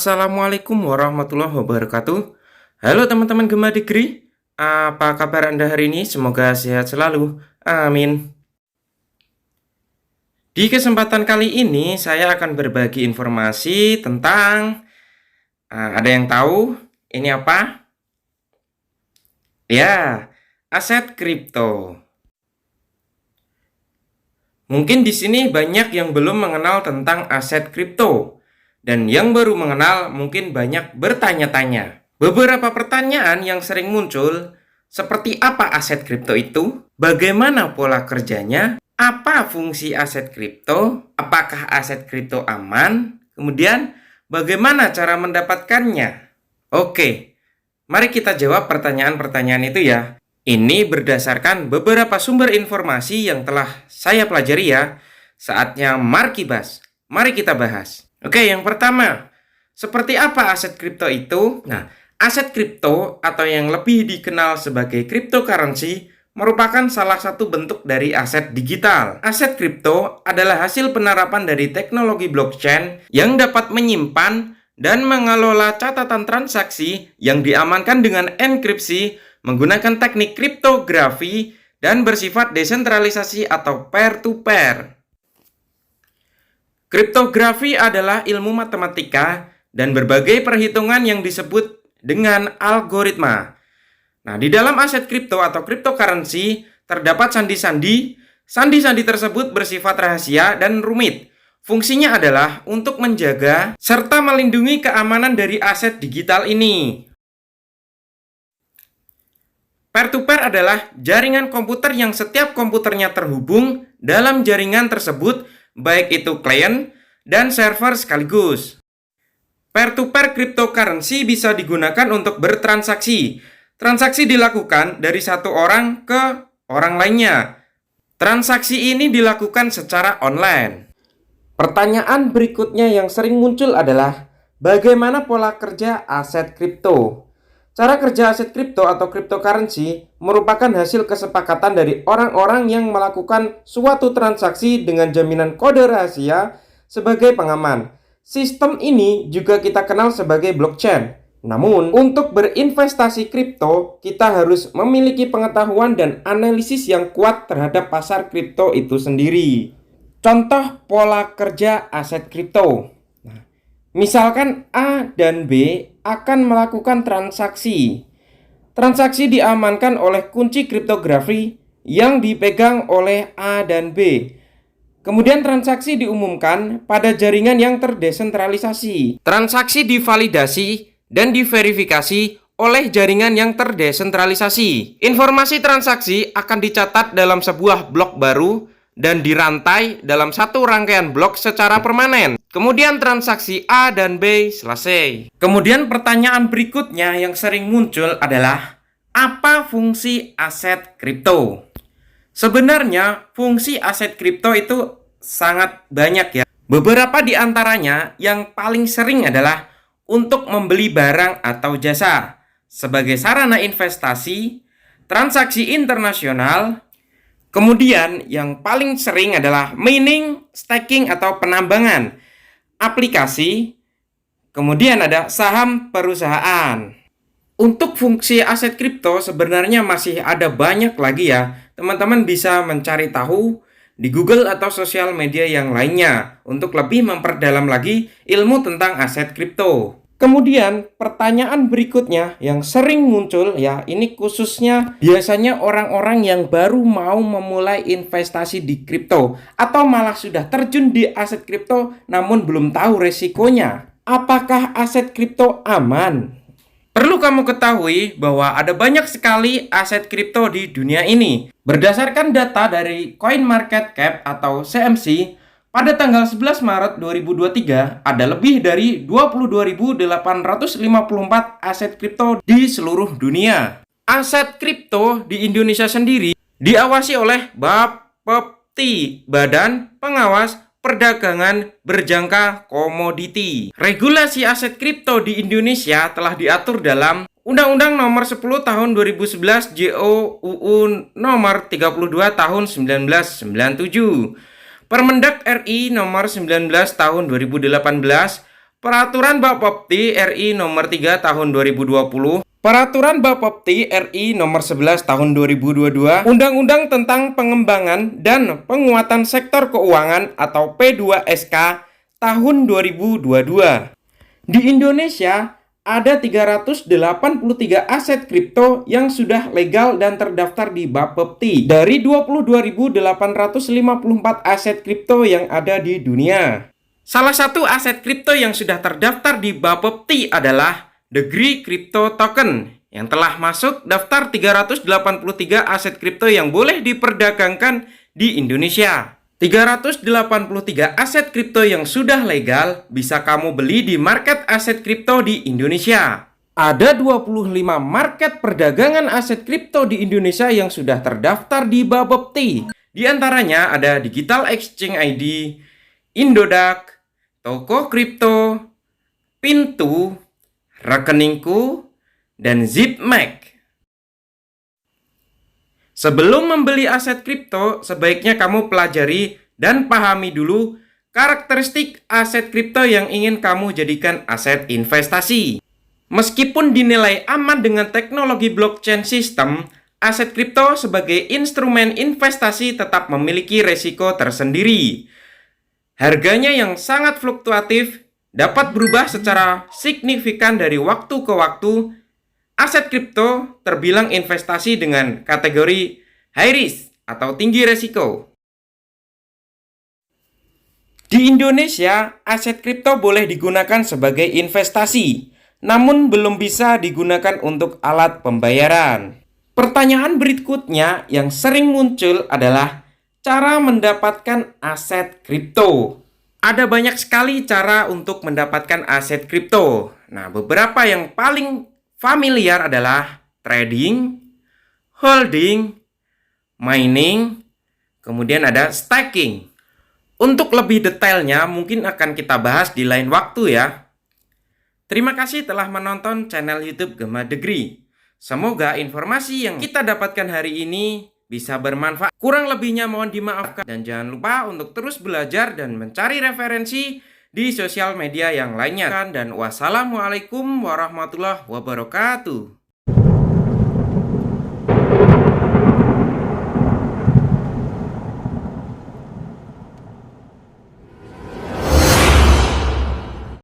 Assalamualaikum warahmatullahi wabarakatuh. Halo teman-teman Gema Degree, apa kabar Anda hari ini? Semoga sehat selalu. Amin. Di kesempatan kali ini saya akan berbagi informasi tentang ada yang tahu ini apa? Ya, aset kripto. Mungkin di sini banyak yang belum mengenal tentang aset kripto. Dan yang baru mengenal mungkin banyak bertanya-tanya. Beberapa pertanyaan yang sering muncul, seperti apa aset kripto itu? Bagaimana pola kerjanya? Apa fungsi aset kripto? Apakah aset kripto aman? Kemudian, bagaimana cara mendapatkannya? Oke, mari kita jawab pertanyaan-pertanyaan itu ya. Ini berdasarkan beberapa sumber informasi yang telah saya pelajari ya. Saatnya Markibas. Mari kita bahas. Oke, yang pertama, seperti apa aset kripto itu? Nah, aset kripto atau yang lebih dikenal sebagai cryptocurrency merupakan salah satu bentuk dari aset digital. Aset kripto adalah hasil penerapan dari teknologi blockchain yang dapat menyimpan dan mengelola catatan transaksi yang diamankan dengan enkripsi menggunakan teknik kriptografi dan bersifat desentralisasi atau peer-to-peer. Kriptografi adalah ilmu matematika dan berbagai perhitungan yang disebut dengan algoritma. Nah, di dalam aset kripto atau cryptocurrency terdapat sandi-sandi. Sandi-sandi tersebut bersifat rahasia dan rumit. Fungsinya adalah untuk menjaga serta melindungi keamanan dari aset digital ini. Peer-to-peer adalah jaringan komputer yang setiap komputernya terhubung dalam jaringan tersebut, baik itu klien dan server sekaligus. Peer-to-peer cryptocurrency bisa digunakan untuk bertransaksi. Transaksi dilakukan dari satu orang ke orang lainnya. Transaksi ini dilakukan secara online. Pertanyaan berikutnya yang sering muncul adalah, bagaimana pola kerja aset kripto? Cara kerja aset kripto atau cryptocurrency merupakan hasil kesepakatan dari orang-orang yang melakukan suatu transaksi dengan jaminan kode rahasia sebagai pengaman. Sistem ini juga kita kenal sebagai blockchain. Namun, untuk berinvestasi kripto, kita harus memiliki pengetahuan dan analisis yang kuat terhadap pasar kripto itu sendiri. Contoh pola kerja aset kripto. Misalkan A dan B akan melakukan transaksi. Transaksi diamankan oleh kunci kriptografi yang dipegang oleh A dan B. Kemudian transaksi diumumkan pada jaringan yang terdesentralisasi. Transaksi divalidasi dan diverifikasi oleh jaringan yang terdesentralisasi. Informasi transaksi akan dicatat dalam sebuah blok baru dan dirantai dalam satu rangkaian blok secara permanen. Kemudian transaksi A dan B selesai. Kemudian pertanyaan berikutnya yang sering muncul adalah, apa fungsi aset kripto? Sebenarnya fungsi aset kripto itu sangat banyak ya. Beberapa di antaranya yang paling sering adalah untuk membeli barang atau jasa, sebagai sarana investasi, transaksi internasional. Kemudian yang paling sering adalah mining, staking atau penambangan, aplikasi, kemudian ada saham perusahaan. Untuk fungsi aset kripto sebenarnya masih ada banyak lagi ya. Teman-teman bisa mencari tahu di Google atau sosial media yang lainnya untuk lebih memperdalam lagi ilmu tentang aset kripto. Kemudian pertanyaan berikutnya yang sering muncul ya, ini khususnya biasanya orang-orang yang baru mau memulai investasi di kripto atau malah sudah terjun di aset kripto namun belum tahu resikonya. Apakah aset kripto aman? Perlu kamu ketahui bahwa ada banyak sekali aset kripto di dunia ini. Berdasarkan data dari CoinMarketCap atau CMC, pada tanggal 11 Maret 2023, ada lebih dari 22.854 aset kripto di seluruh dunia. Aset kripto di Indonesia sendiri diawasi oleh BAPEPTI, Badan Pengawas Perdagangan Berjangka Komoditi. Regulasi aset kripto di Indonesia telah diatur dalam Undang-Undang Nomor 10 Tahun 2011 JOUU Nomor 32 Tahun 1997. Permendak RI Nomor 19 Tahun 2018, Peraturan Bapepti RI nomor 3 tahun 2020, Peraturan Bapepti RI nomor 11 tahun 2022, Undang-Undang tentang Pengembangan dan Penguatan Sektor Keuangan atau P2SK tahun 2022. Di Indonesia ada 383 aset kripto yang sudah legal dan terdaftar di Bapepti dari 22.854 aset kripto yang ada di dunia. Salah satu aset kripto yang sudah terdaftar di Bapepti adalah Degree Crypto Token yang telah masuk daftar 383 aset kripto yang boleh diperdagangkan di Indonesia. 383 aset kripto yang sudah legal bisa kamu beli di market aset kripto di Indonesia. Ada 25 market perdagangan aset kripto di Indonesia yang sudah terdaftar di Bapepti. Di antaranya ada Digital Exchange ID, Indodax, Toko Kripto, Pintu, Rekeningku, dan Zipmek. Sebelum membeli aset kripto, sebaiknya kamu pelajari dan pahami dulu karakteristik aset kripto yang ingin kamu jadikan aset investasi. Meskipun dinilai aman dengan teknologi blockchain sistem, aset kripto sebagai instrumen investasi tetap memiliki resiko tersendiri. Harganya yang sangat fluktuatif dapat berubah secara signifikan dari waktu ke waktu. Aset kripto terbilang investasi dengan kategori high risk atau tinggi resiko. Di Indonesia, aset kripto boleh digunakan sebagai investasi, namun belum bisa digunakan untuk alat pembayaran. Pertanyaan berikutnya yang sering muncul adalah cara mendapatkan aset kripto. Ada banyak sekali cara untuk mendapatkan aset kripto. Nah, beberapa yang paling familiar adalah trading, holding, mining, kemudian ada staking. Untuk lebih detailnya mungkin akan kita bahas di lain waktu ya. Terima kasih telah menonton channel YouTube Gema Degree. Semoga informasi yang kita dapatkan hari ini bisa bermanfaat. Kurang lebihnya mohon dimaafkan. Dan jangan lupa untuk terus belajar dan mencari referensi di sosial media yang lainnya. Dan wassalamualaikum warahmatullahi wabarakatuh.